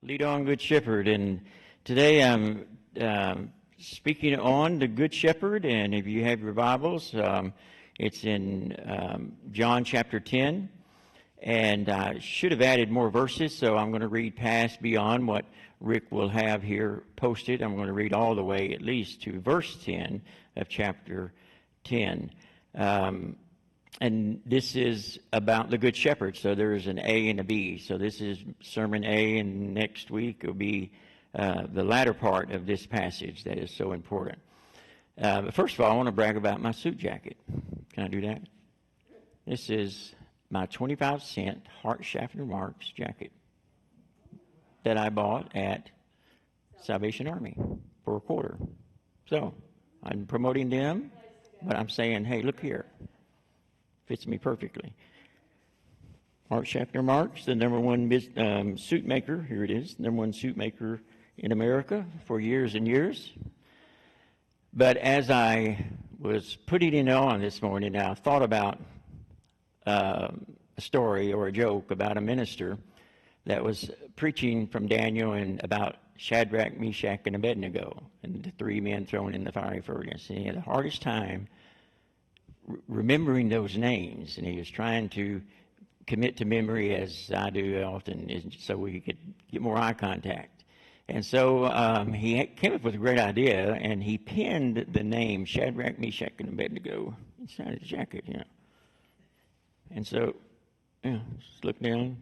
Lead on, Good Shepherd. And today I'm speaking on the Good Shepherd. And if you have your Bibles, it's in John chapter 10. And I should have added more verses, so I'm going to read past beyond what Rick will have here posted. I'm going to read all the way at least to verse 10 of chapter 10. And this is about the Good Shepherd. So there is an A and a B. So this is Sermon A, and next week will be the latter part of this passage that is so important. But first of all, I want to brag about my suit jacket. Can I do that? This is my 25-cent Hart Schaffner Marks jacket that I bought at Salvation Army for a quarter. So I'm promoting them, but I'm saying, hey, look here. Fits me perfectly. Hart Schaffner Marks, the number one suit maker. Here it is, number one suit maker in America for years and years. But as I was putting it on this morning, I thought about a story or a joke about a minister that was preaching from Daniel and about Shadrach, Meshach, and Abednego, and the three men thrown in the fiery furnace. And he had the hardest time remembering those names, and he was trying to commit to memory, as I do often, so we could get more eye contact. And so he came up with a great idea, and he pinned the name Shadrach, Meshach, and Abednego inside his jacket, And so, just look down,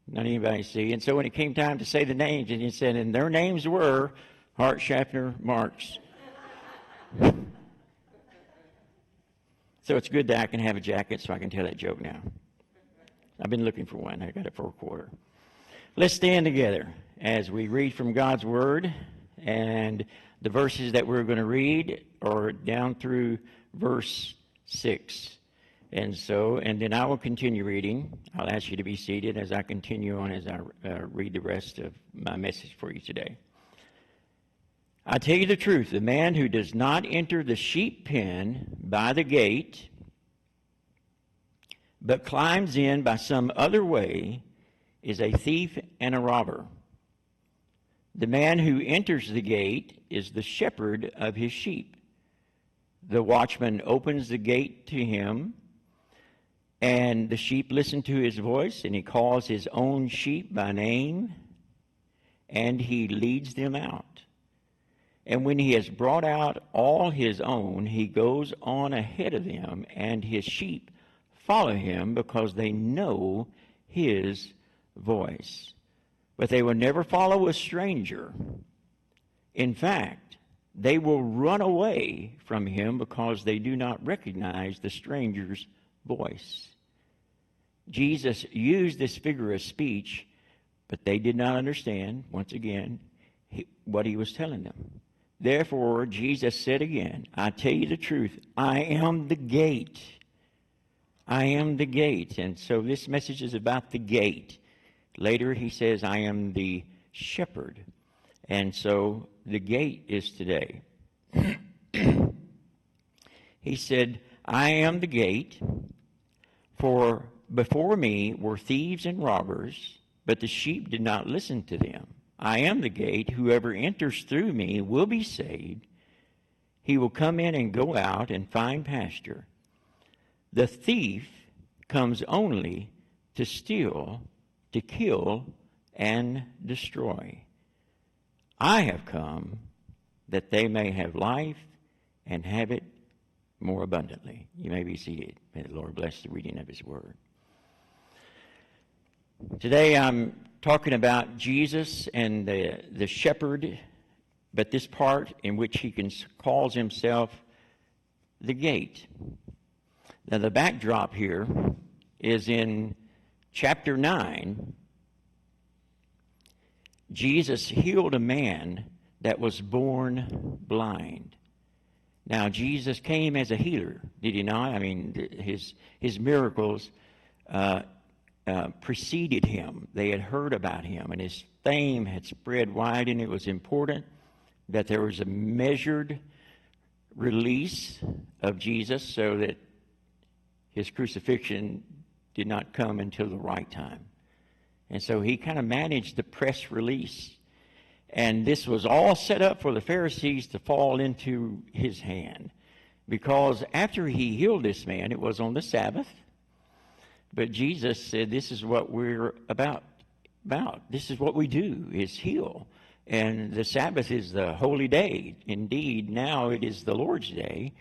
not anybody see. And so when it came time to say the names, and he said, and their names were Hart Schaffner Marks. So it's good that I can have a jacket so I can tell that joke now. I've been looking for one. I got it for a quarter. Let's stand together as we read from God's Word. And the verses that we're going to read are down through verse 6. And then I will continue reading. I'll ask you to be seated as I continue on as I read the rest of my message for you today. I tell you the truth, the man who does not enter the sheep pen by the gate, but climbs in by some other way, is a thief and a robber. The man who enters the gate is the shepherd of his sheep. The watchman opens the gate to him, and the sheep listen to his voice, and he calls his own sheep by name, and he leads them out. And when he has brought out all his own, he goes on ahead of them, and his sheep follow him because they know his voice. But they will never follow a stranger. In fact, they will run away from him because they do not recognize the stranger's voice. Jesus used this figure of speech, but they did not understand, once again, what he was telling them. Therefore, Jesus said again, I tell you the truth, I am the gate. I am the gate. And so this message is about the gate. Later he says, I am the shepherd. And so the gate is today. He said, I am the gate, for before me were thieves and robbers, but the sheep did not listen to them. I am the gate. Whoever enters through me will be saved. He will come in and go out and find pasture. The thief comes only to steal, to kill, and destroy. I have come that they may have life and have it more abundantly. You may be seated. May the Lord bless the reading of his word. Today I'm talking about Jesus and the shepherd, but this part in which he calls himself the gate. Now the backdrop here is in chapter 9. Jesus healed a man that was born blind. Now Jesus came as a healer, did he not? I mean, his miracles preceded him. They had heard about him, and his fame had spread wide, and it was important that there was a measured release of Jesus so that his crucifixion did not come until the right time. And so he kind of managed the press release. And this was all set up for the Pharisees to fall into his hand. Because after he healed this man, it was on the Sabbath. But Jesus said, this is what we're about. This is what we do, is heal. And the Sabbath is the holy day. Indeed, now it is the Lord's day.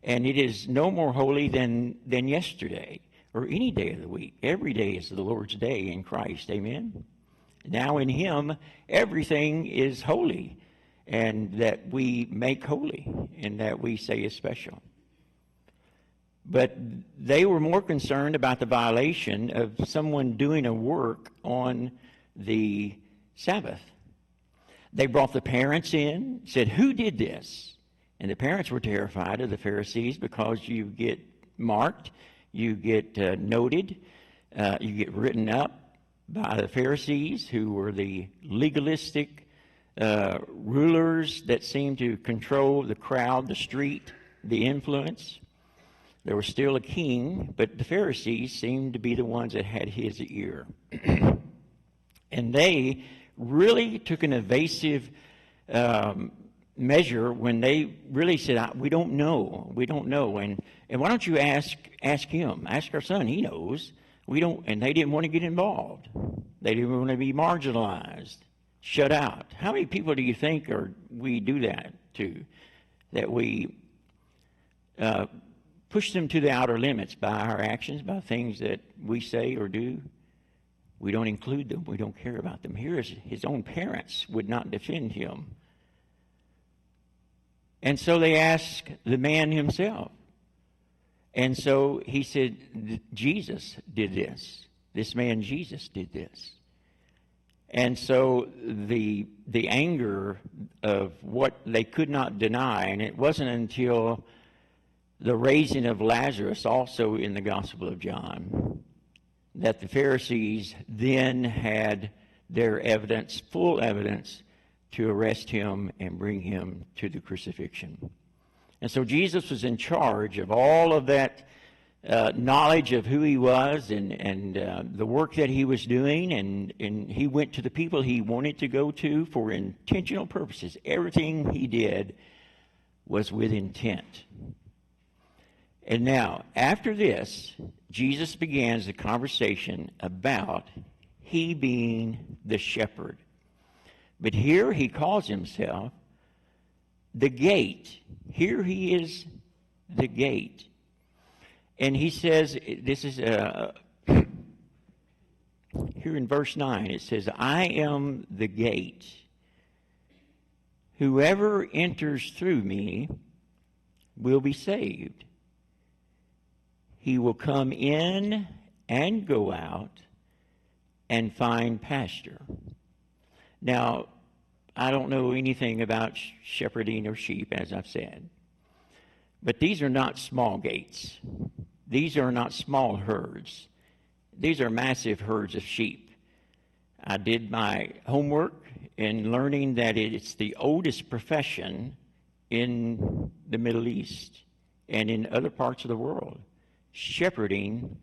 And it is no more holy than yesterday or any day of the week. Every day is the Lord's day in Christ. Amen? Now in him, everything is holy, and that we make holy, and that we say is special. But they were more concerned about the violation of someone doing a work on the Sabbath. They brought the parents in, said, who did this? And the parents were terrified of the Pharisees because you get marked, you get noted, you get written up by the Pharisees, who were the legalistic rulers that seemed to control the crowd, the street, the influence. There was still a king, but the Pharisees seemed to be the ones that had his ear. And they really took an evasive measure when they really said, we don't know. And why don't you ask him? Ask our son, he knows. And they didn't want to get involved. They didn't want to be marginalized, shut out. How many people do you think we do that to? That we push them to the outer limits by our actions, by things that we say or do. We don't include them. We don't care about them. Here, his own parents would not defend him. And so they asked the man himself. And so he said, Jesus did this. This man Jesus did this. And so the anger of what they could not deny, and it wasn't until the raising of Lazarus, also in the Gospel of John, that the Pharisees then had their evidence, full evidence, to arrest him and bring him to the crucifixion. And so Jesus was in charge of all of that knowledge of who he was and the work that he was doing, and he went to the people he wanted to go to for intentional purposes. Everything he did was with intent. And now, after this, Jesus begins the conversation about he being the shepherd. But here he calls himself the gate. Here he is the gate. And he says, this is here in verse 9, it says, I am the gate. Whoever enters through me will be saved. He will come in and go out and find pasture. Now, I don't know anything about shepherding or sheep, as I've said. But these are not small gates. These are not small herds. These are massive herds of sheep. I did my homework in learning that it's the oldest profession in the Middle East and in other parts of the world, shepherding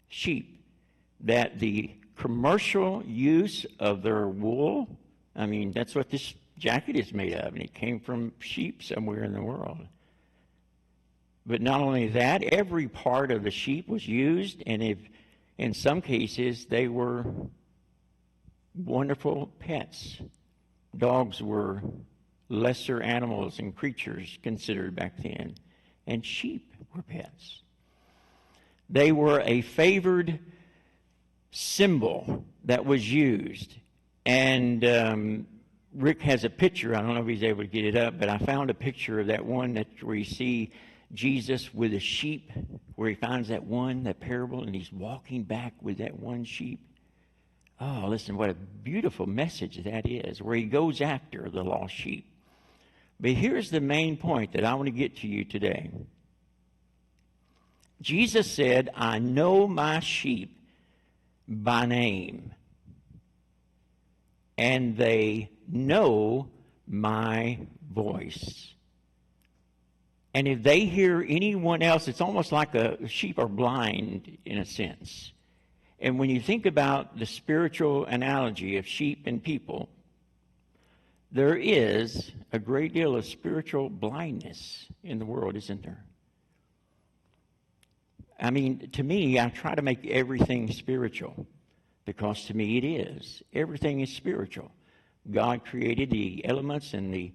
sheep. That the commercial use of their wool, I mean, that's what this jacket is made of, and it came from sheep somewhere in the world. But not only that, every part of the sheep was used, and if in some cases they were wonderful pets. Dogs were lesser animals and creatures considered back then, and sheep were pets. They were a favored symbol that was used. And Rick has a picture. I don't know if he's able to get it up, but I found a picture of that one where you see Jesus with a sheep, where he finds that parable, and he's walking back with that one sheep. Oh, listen, what a beautiful message that is, where he goes after the lost sheep. But here's the main point that I want to get to you today. Jesus said, I know my sheep by name, and they know my voice. And if they hear anyone else, it's almost like sheep are blind in a sense. And when you think about the spiritual analogy of sheep and people, there is a great deal of spiritual blindness in the world, isn't there? I mean, to me, I try to make everything spiritual because to me it is. Everything is spiritual. God created the elements and the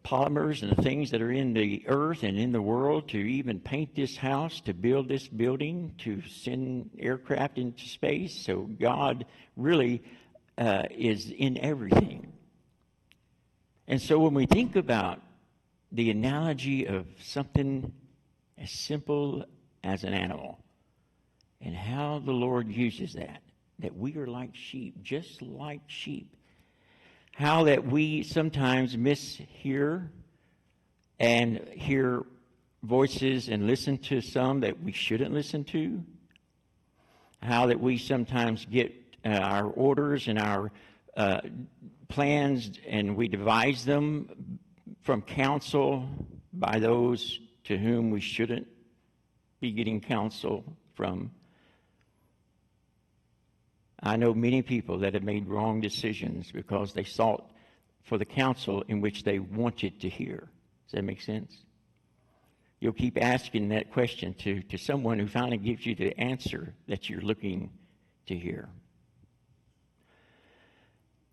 polymers and the things that are in the earth and in the world to even paint this house, to build this building, to send aircraft into space. So God really is in everything. And so when we think about the analogy of something as simple as an animal and how the Lord uses that we are like sheep, just like sheep, how that we sometimes mishear and hear voices and listen to some that we shouldn't listen to, how that we sometimes get our orders and our plans and we devise them from counsel by those to whom we shouldn't be getting counsel from. I know many people that have made wrong decisions because they sought for the counsel in which they wanted to hear. Does that make sense? You'll keep asking that question to someone who finally gives you the answer that you're looking to hear.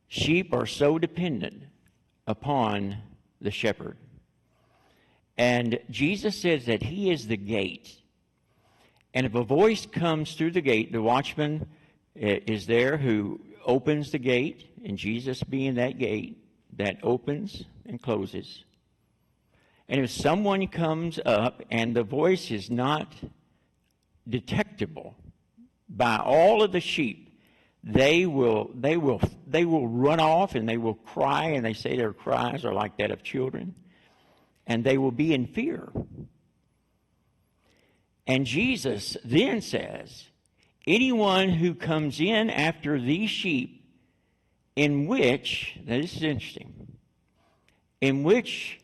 Sheep are so dependent upon the shepherd. And Jesus says that he is the gate. And if a voice comes through the gate, the watchman is there who opens the gate, and Jesus being that gate that opens and closes. And if someone comes up and the voice is not detectable by all of the sheep, they will run off and they will cry, and they say their cries are like that of children, and they will be in fear. And Jesus then says, anyone who comes in after these sheep, in which, now this is interesting, in which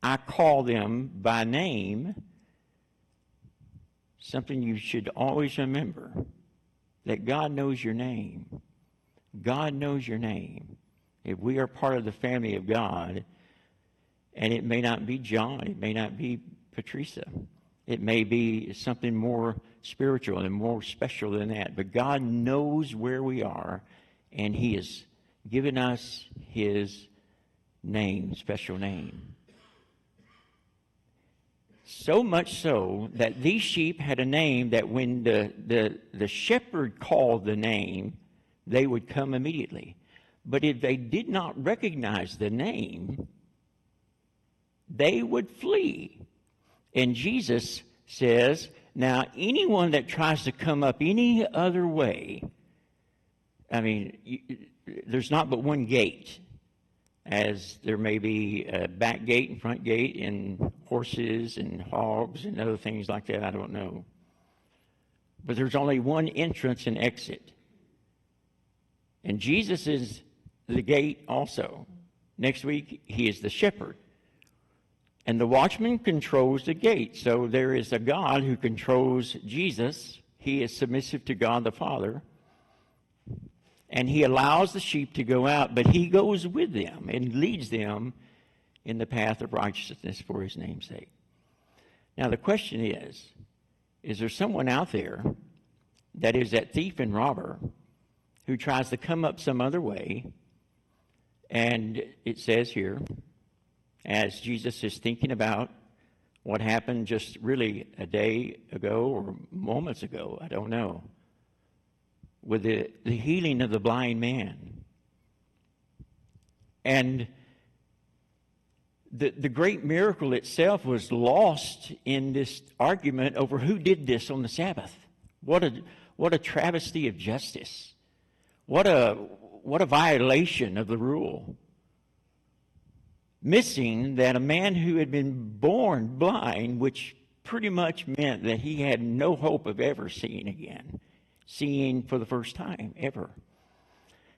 I call them by name, something you should always remember, that God knows your name. God knows your name. If we are part of the family of God, and it may not be John, it may not be Patricia, it may be something more spiritual and more special than that. But God knows where we are, and he has given us his name, special name. So much so that these sheep had a name that when the shepherd called the name, they would come immediately. But if they did not recognize the name, they would flee. And Jesus says, now anyone that tries to come up any other way, I mean, there's not but one gate, as there may be a back gate and front gate and horses and hogs and other things like that, I don't know. But there's only one entrance and exit. And Jesus is the gate also. Next week, he is the shepherd. And the watchman controls the gate. So there is a God who controls Jesus. He is submissive to God the Father. And he allows the sheep to go out, but he goes with them and leads them in the path of righteousness for his name's sake. Now the question is there someone out there that is that thief and robber who tries to come up some other way? And it says here, as Jesus is thinking about what happened just really a day ago or moments ago, I don't know, with the healing of the blind man. And the great miracle itself was lost in this argument over who did this on the Sabbath. What a travesty of justice. What a violation of the rule. Missing that a man who had been born blind, which pretty much meant that he had no hope of ever seeing again, seeing for the first time ever.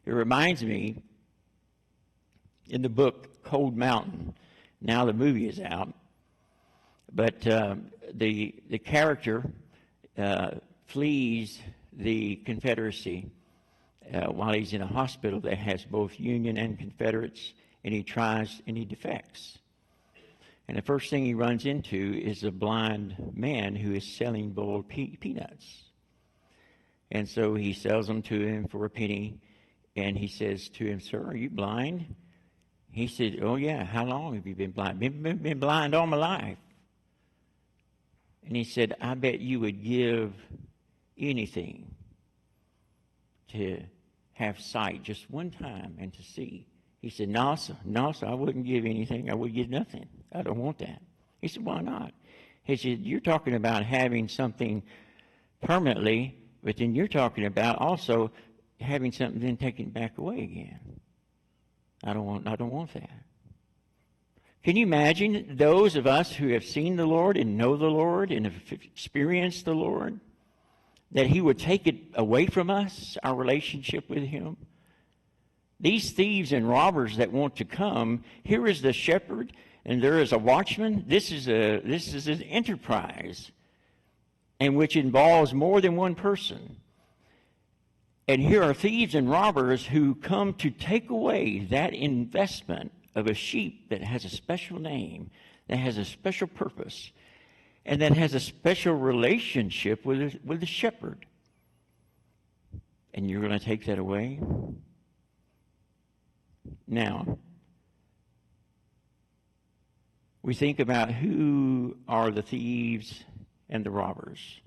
It reminds me, in the book Cold Mountain, now the movie is out, but the character flees the Confederacy while he's in a hospital that has both Union and Confederates, and he defects. And the first thing he runs into is a blind man who is selling boiled peanuts. And so he sells them to him for a penny, and he says to him, "Sir, are you blind?" He said, "Oh yeah, how long have you been blind?" Been blind all my life. And he said, "I bet you would give anything to have sight just one time and to see." He said, "No, sir, I wouldn't give anything. I would give nothing. I don't want that." He said, "Why not?" He said, "You're talking about having something permanently, but then you're talking about also having something then taken back away again. I don't want that." Can you imagine those of us who have seen the Lord and know the Lord and have experienced the Lord, that he would take it away from us, our relationship with him? These thieves and robbers that want to come, here is the shepherd and there is a watchman. This is an enterprise, and which involves more than one person. And here are thieves and robbers who come to take away that investment of a sheep that has a special name, that has a special purpose, and that has a special relationship with the shepherd. And you're going to take that away? Now, we think about who are the thieves and the robbers.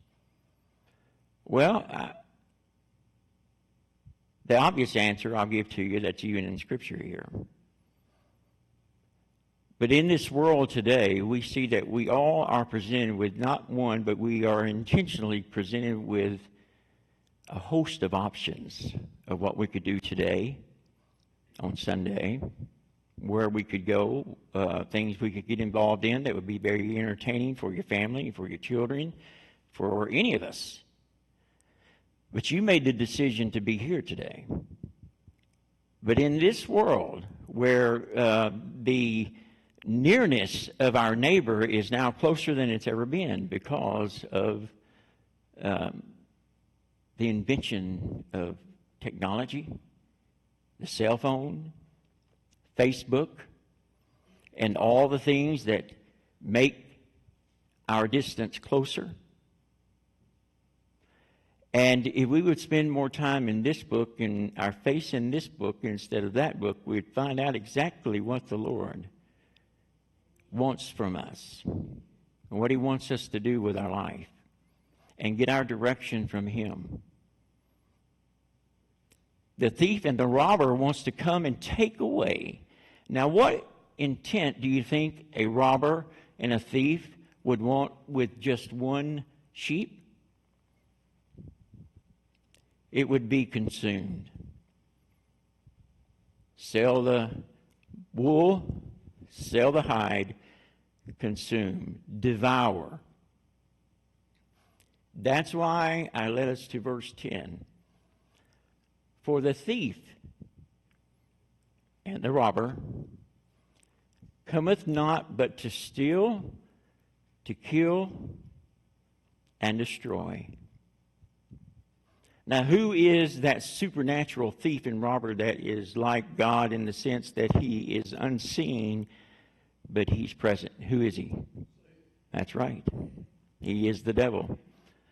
Well, the obvious answer I'll give to you, that's even in Scripture here. But in this world today, we see that we all are presented with not one, but we are intentionally presented with a host of options of what we could do today, on Sunday, where we could go, things we could get involved in that would be very entertaining for your family, for your children, for any of us. But you made the decision to be here today. But in this world where the nearness of our neighbor is now closer than it's ever been because of the invention of technology, the cell phone, Facebook, and all the things that make our distance closer. And if we would spend more time in this book and our face in this book instead of that book, we'd find out exactly what the Lord wants from us and what he wants us to do with our life and get our direction from him. The thief and the robber wants to come and take away. Now, what intent do you think a robber and a thief would want with just one sheep? It would be consumed. Sell the wool, sell the hide, consume, devour. That's why I led us to verse 10. For the thief and the robber cometh not but to steal, to kill, and destroy. Now, who is that supernatural thief and robber that is like God in the sense that he is unseen, but he's present? Who is he? That's right. He is the devil,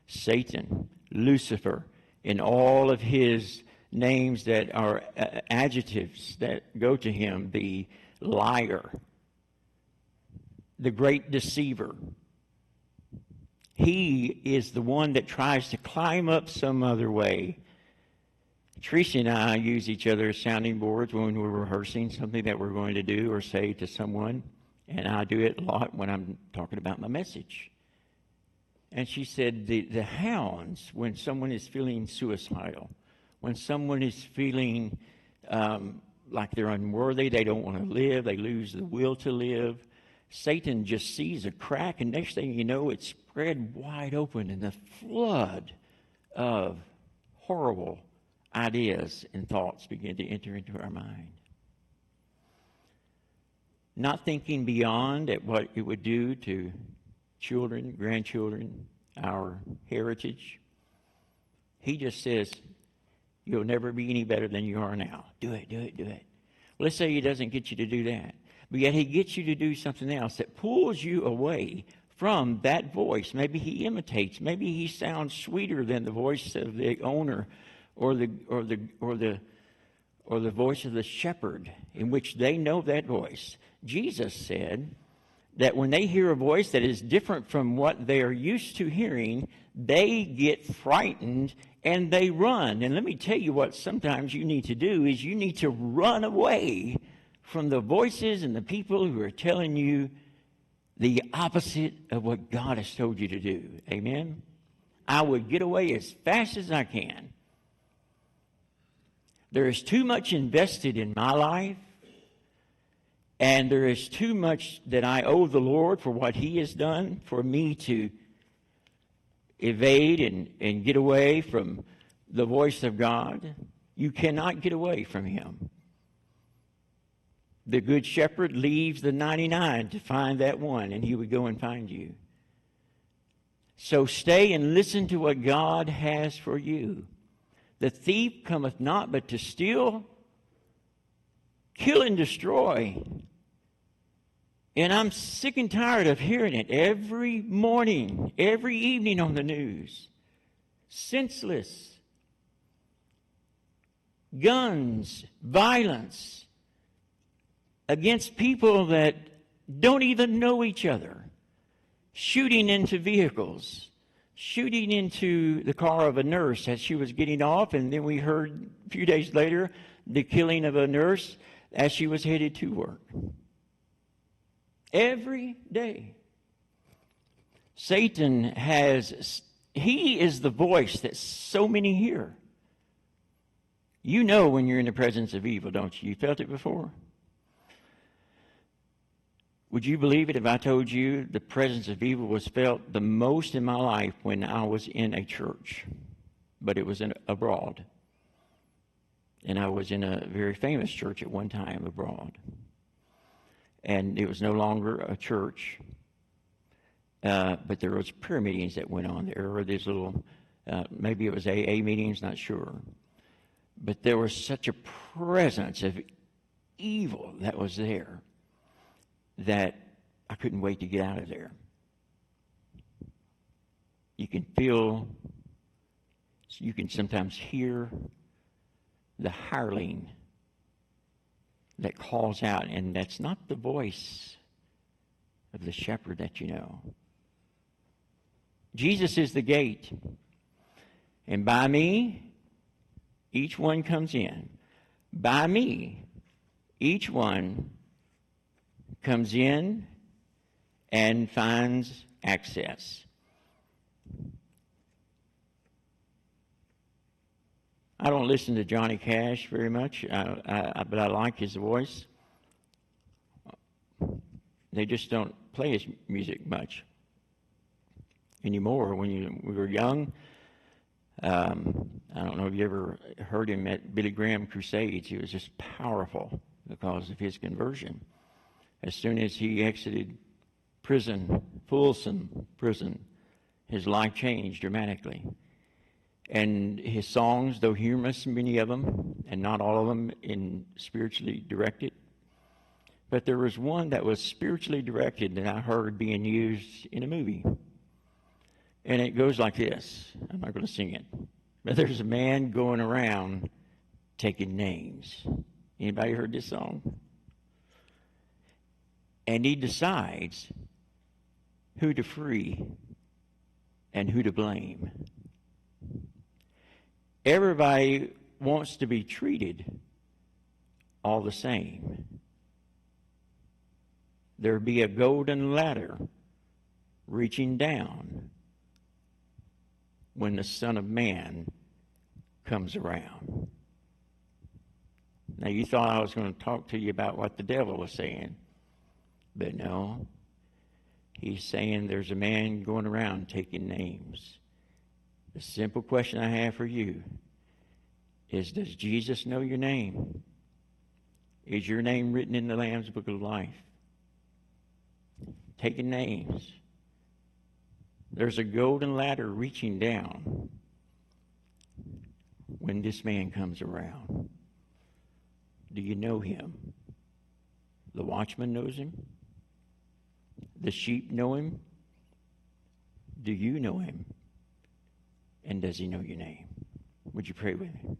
Satan, Lucifer, in all of his names that are adjectives that go to him: the liar, the great deceiver. He is the one that tries to climb up some other way. Teresa and I use each other as sounding boards when we're rehearsing something that we're going to do or say to someone, and I do it a lot when I'm talking about my message. And she said the hounds, when someone is feeling suicidal, when someone is feeling like they're unworthy, they don't want to live, they lose the will to live, Satan just sees a crack, and next thing you know, it's spread wide open, and the flood of horrible ideas and thoughts begin to enter into our mind. Not thinking beyond at what it would do to children, grandchildren, our heritage. He just says, you'll never be any better than you are now. Do it, do it, do it. Let's say he doesn't get you to do that, but yet he gets you to do something else that pulls you away from that voice. Maybe he imitates. Maybe he sounds sweeter than the voice of the owner or the voice of the shepherd, in which they know that voice. Jesus said that when they hear a voice that is different from what they are used to hearing, they get frightened and they run. And let me tell you what sometimes you need to do is you need to run away from the voices and the people who are telling you the opposite of what God has told you to do. Amen? I would get away as fast as I can. There is too much invested in my life, and there is too much that I owe the Lord for what He has done for me to evade and get away from the voice of God. You cannot get away from Him. The good shepherd leaves the 99 to find that one, and he would go and find you. So stay and listen to what God has for you. The thief cometh not but to steal, kill, and destroy. And I'm sick and tired of hearing it every morning, every evening on the news. Senseless. Guns, violence against people that don't even know each other. Shooting into vehicles. Shooting into the car of a nurse as she was getting off, and then we heard a few days later the killing of a nurse as she was headed to work. Every day. Satan he is the voice that so many hear. You know when you're in the presence of evil, don't you? You felt it before? Would you believe it if I told you the presence of evil was felt the most in my life when I was in a church? But it was abroad. And I was in a very famous church at one time abroad. And it was no longer a church, but there was prayer meetings that went on. There were these little, maybe it was AA meetings, not sure. But there was such a presence of evil that was there that I couldn't wait to get out of there. You can feel, you can sometimes hear the hireling that calls out, and that's not the voice of the shepherd that you know. Jesus is the gate, and by me, each one comes in. By me, each one comes in and finds access. I don't listen to Johnny Cash very much, but I like his voice. They just don't play his music much anymore. When we were young, I don't know if you ever heard him at Billy Graham crusades. He was just powerful because of his conversion. As soon as he exited prison, Folsom Prison, his life changed dramatically. And his songs, though humorous, many of them, and not all of them spiritually directed, but there was one that was spiritually directed that I heard being used in a movie. And it goes like this. I'm not going to sing it. But there's a man going around taking names. Anybody heard this song? And he decides who to free and who to blame. Everybody wants to be treated all the same. There be a golden ladder reaching down when the Son of Man comes around. Now, you thought I was going to talk to you about what the devil was saying, but no. He's saying there's a man going around taking names. The simple question I have for you is, does Jesus know your name? Is your name written in the Lamb's Book of Life? Taking names. There's a golden ladder reaching down when this man comes around. Do you know him? The watchman knows him. The sheep know him. Do you know him? And does he know your name? Would you pray with me?